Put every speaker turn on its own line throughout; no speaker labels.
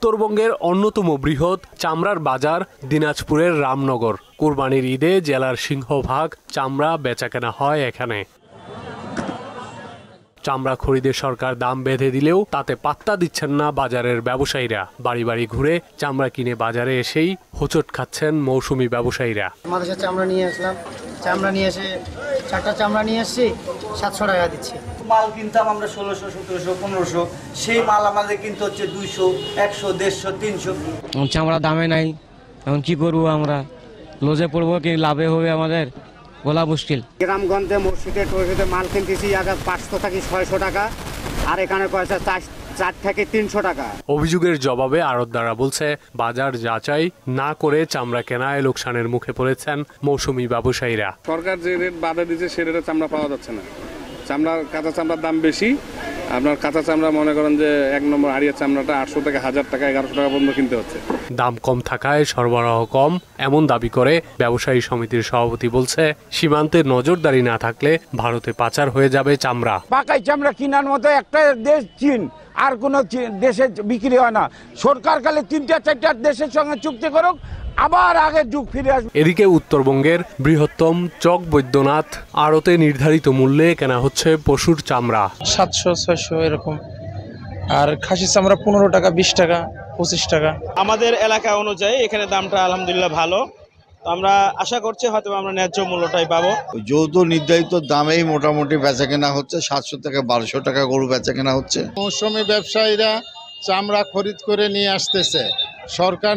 উত্তরবঙ্গের অন্যতম বৃহৎ চামড়ার বাজার দিনাজপুরের রামনগর। কুরবানির ঈদে জেলার সিংহভাগ চামড়া বেচাকেনা হয় এখানে। চামড়া খরিদে সরকার দাম বেঁধে দিলেও তাতে পাত্তা দিচ্ছেন না বাজারের ব্যবসায়ীরা। বাড়ি বাড়ি ঘুরে চামড়া কিনে বাজারে এসেই হোঁচট খাচ্ছেন মৌসুমি ব্যবসায়ীরা।
আমাদের সাথে চামড়া নিয়ে আসলাম, চামড়া নিয়ে এসে 4টা চামড়া নিয়ে এসেছি, 700 টাকা দিচ্ছি।
মাল কিনতাম আমরা 1600, 1700, 1500, সেই মাল আমাদের কিনতে হচ্ছে 200, 100, 150, 300।
চামড়া দামে নাই, এখন কি করবো আমরা? লজে পড়বো কি লাভে হবে আমাদের বলা মুশকিল।
গ্রামগঞ্জে মসজিদে মাল কিনতেছি আগে 500 থেকে 600 টাকা, আর এখানে পয়সা 4 থেকে 300 টাকা।
অভিযোগের জবাবে আড়তদাররা বলছে, বাজার যাচাই না করে চামড়া কেনায় লোকসানের মুখে পড়েছেন মৌসুমি ব্যবসায়ীরা।
সরকার যে রেট বাধা দিচ্ছে সে রেটে চামড়া পাওয়া যাচ্ছে না। কাঁচা চামড়ার দাম বেশি। আপনার কাঁচা চামড়া মনে করেন যে 1 নম্বর আড়িয়া চামড়াটা 800 থেকে 1000 টাকা, 1100 টাকা পর্যন্ত কিনতে হচ্ছে।
দাম কম থাকায় সরবরাহ কম এমন দাবি করে ব্যবসায়ী সমিতির সভাপতি বলছে, সীমান্তে নজরদারি না থাকলে ভারতে পাচার হয়ে যাবে চামড়া।
পাকাই চামড়া কেনার মতো একটা দেশ চীন, আর কোনো দেশে বিক্রি হয় না। সরকার খালি 3-4টা দেশের সঙ্গে চুক্তি করুক, আবার আগের যুগ ফিরে আসবে।
এদিকে উত্তরবঙ্গের বৃহত্তম চক বৈদ্যনাথ আড়তে নির্ধারিত মূল্যে কেনা হচ্ছে পশুর চামড়া।
700-600 এরকম, আর খাসির চামড়া 15 টাকা, 20 টাকা, 25 টাকা।
আমাদের এলাকা অনুযায়ী এখানে দামটা আলহামদুলিল্লাহ ভালো। আমরা আশা করছি হয়তো আমরা ন্যায্য মূল্যটাই পাবো।
যৌথ নির্ধারিত দামেই মোটামুটি বেচা কেনা হচ্ছে। 700 থেকে 1200 টাকা গরু বেচা কেনা হচ্ছে।
মৌসুমি ব্যবসায়ীরা চামড়া খরিদ করে নিয়ে আসতেছে। সরকার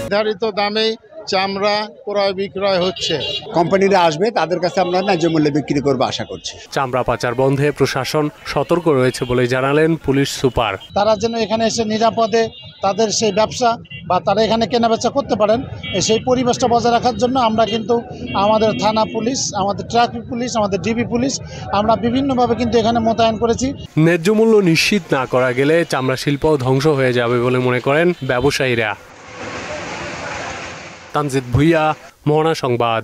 নির্ধারিত দামেই চামড়া ক্রয় বিক্রয় হচ্ছে।
কোম্পানিরা আসবে, তাদের কাছে আমরা ন্যায্য মূল্যে বিক্রি করবো আশা করছি।
চামড়া পাচার বন্ধে প্রশাসন সতর্ক রয়েছে বলে জানালেন পুলিশ সুপার।
তারা যেন এখানে এসে নিরাপদে তাদের সেই ব্যবসা বা তারা এখানে কেনাবেচা করতে পারেন, সেই পরিবেশটা বজায় রাখার জন্য আমরা কিন্তু আমাদের থানা পুলিশ, আমাদের ট্রাফিক পুলিশ, আমাদের ডিবি পুলিশ আমরা বিভিন্নভাবে কিন্তু এখানে মোতায়েন করেছি।
ন্যায্য মূল্য নিশ্চিত না করা গেলে চামড়া শিল্প ধ্বংস হয়ে যাবে বলে মনে করেন ব্যবসায়ীরা। তানজিদ ভুইয়া, মোহনা সংবাদ।